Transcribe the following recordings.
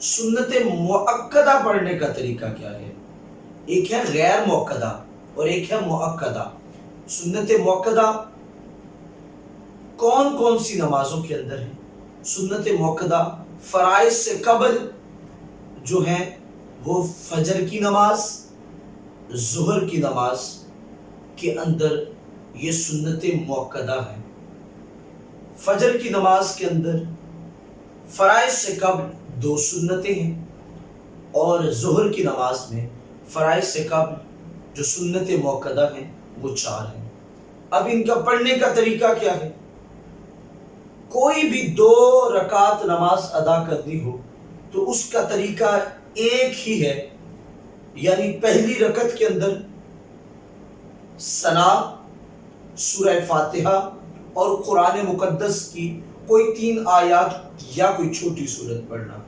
سنت مؤکدہ پڑھنے کا طریقہ کیا ہے؟ ایک ہے غیر مؤکدہ اور ایک ہے مؤکدہ۔ سنت مؤکدہ کون کون سی نمازوں کے اندر ہے؟ سنت مؤکدہ فرائض سے قبل جو ہیں وہ فجر کی نماز، ظہر کی نماز کے اندر یہ سنت مؤکدہ ہے۔ فجر کی نماز کے اندر فرائض سے قبل 2 سنتیں ہیں، اور ظہر کی نماز میں فرائض سے قبل جو سنت مؤکدہ ہیں وہ 4 ہیں۔ اب ان کا پڑھنے کا طریقہ کیا ہے؟ کوئی بھی 2 رکعت نماز ادا کرنی ہو تو اس کا طریقہ ایک ہی ہے، یعنی پہلی رکعت کے اندر ثنا، سورہ فاتحہ اور قرآن مقدس کی کوئی 3 آیات یا کوئی چھوٹی سورت پڑھنا۔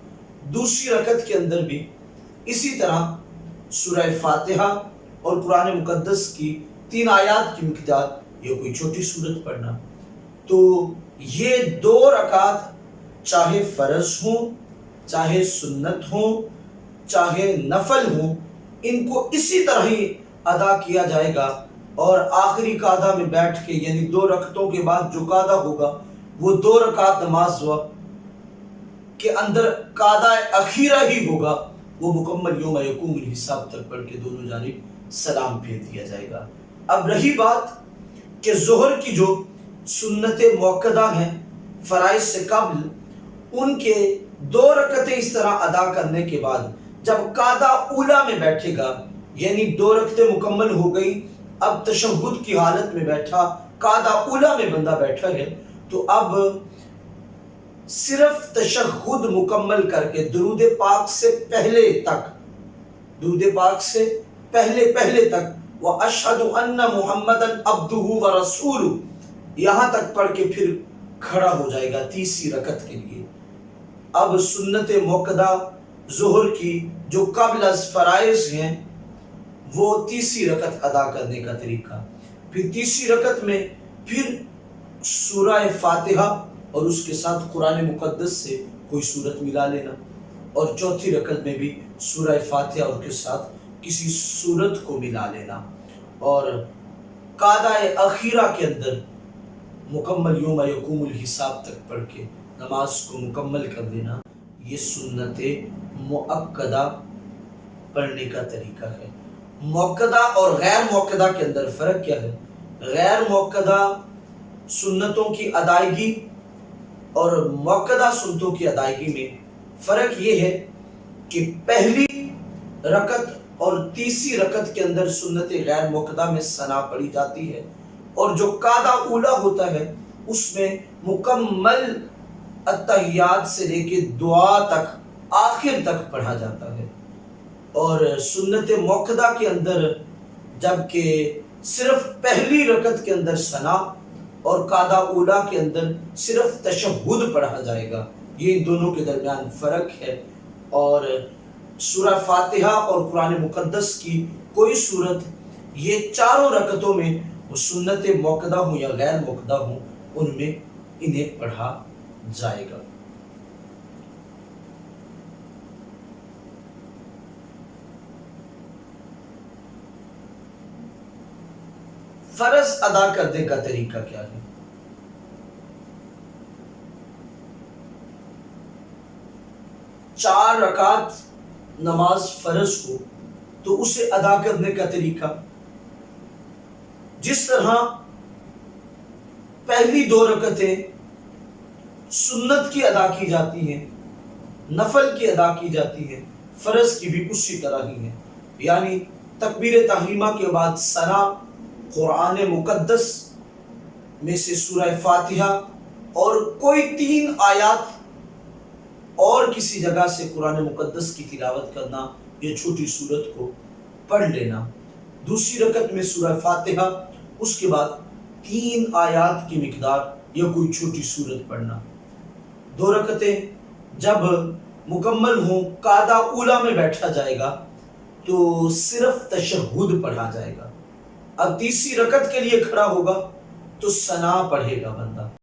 دوسری رکعت کے اندر بھی اسی طرح سورہ فاتحہ اور قرآن مقدس کی 3 آیات کی مقدار یا کوئی چھوٹی سورت پڑھنا۔ تو یہ 2 رکعت چاہے فرض ہوں، چاہے سنت ہوں، چاہے نفل ہوں، ان کو اسی طرح ہی ادا کیا جائے گا، اور آخری قعدہ میں بیٹھ کے یعنی 2 رکعتوں کے بعد جو قعدہ ہوگا وہ 2 رکعت نماز کے اندر قعدہ اخیرہ ہی ہوگا، وہ مکمل یوم یقوم الحساب تک پڑھ کے دونوں جانب سلام بھیج دیا جائے گا۔ اب رہی بات کہ ظہر کی جو سنت مؤکدہ ہیں فرائض سے قبل، ان کے 2 رکعتیں اس طرح ادا کرنے کے بعد جب قعدہ اولا میں بیٹھے گا، یعنی 2 رکعتیں مکمل ہو گئی، اب تشہد کی حالت میں بیٹھا، قعدہ اولا میں بندہ بیٹھا ہے، تو اب صرف تشہد مکمل کر کے درود پاک سے پہلے تک، درود پاک سے پہلے تک وَأَشْهَدُ أَنَّ مُحَمَّدًا عَبْدُهُ وَرَسُولُهُ یہاں تک پڑھ کے پھر کھڑا ہو جائے گا تیسری رکعت کے لیے۔ اب سنت مؤکدہ ظہر کی جو قبل از فرائض ہیں وہ تیسری رکعت ادا کرنے کا طریقہ، پھر تیسری رکعت میں پھر سورہ فاتحہ اور اس کے ساتھ قرآن مقدس سے کوئی سورت ملا لینا، اور چوتھی رکعت میں بھی سورہ فاتحہ اور کے ساتھ کسی سورت کو ملا لینا، اور قعدہ اخیرہ کے اندر مکمل یوم یقوم الحساب تک پڑھ کے نماز کو مکمل کر دینا۔ یہ سنت مؤکدہ پڑھنے کا طریقہ ہے۔ مؤکدہ اور غیر مؤکدہ کے اندر فرق کیا ہے؟ غیر مؤکدہ سنتوں کی ادائیگی اور مؤکدہ سنتوں کی ادائیگی میں فرق یہ ہے کہ پہلی رکعت اور تیسری رکعت کے اندر سنت غیر مؤکدہ میں ثنا پڑھی جاتی ہے، اور جو قعدہ اولا ہوتا ہے اس میں مکمل التحیات سے لے کے دعا تک آخر تک پڑھا جاتا ہے۔ اور سنت مؤکدہ کے اندر جبکہ صرف پہلی رکعت کے اندر ثنا اور قعدہ اولا کے اندر صرف تشہد پڑھا جائے گا، یہ دونوں کے درمیان فرق ہے۔ اور سورہ فاتحہ اور قرآن مقدس کی کوئی صورت یہ 4 رکعتوں میں وہ سنت مؤکدہ ہوں یا غیر مؤکدہ ہوں ان میں انہیں پڑھا جائے گا۔ فرض ادا کرنے کا طریقہ کیا ہے؟ چار رکعت نماز فرض ہو تو اسے ادا کرنے کا طریقہ جس طرح پہلی 2 رکعتیں سنت کی ادا کی جاتی ہیں، نفل کی ادا کی جاتی ہیں، فرض کی بھی اسی طرح ہی ہے، یعنی تکبیر تحریمہ کے بعد ثنا، قرآن مقدس میں سے سورہ فاتحہ اور کوئی 3 آیات اور کسی جگہ سے قرآن مقدس کی تلاوت کرنا یا چھوٹی سورت کو پڑھ لینا۔ دوسری رکعت میں سورہ فاتحہ، اس کے بعد 3 آیات کی مقدار یا کوئی چھوٹی سورت پڑھنا۔ 2 رکعتیں جب مکمل ہوں قعدہ اولا میں بیٹھا جائے گا تو صرف تشہد پڑھا جائے گا۔ اب تیسری رکعت کے لیے کھڑا ہوگا تو ثنا پڑھے گا بندہ،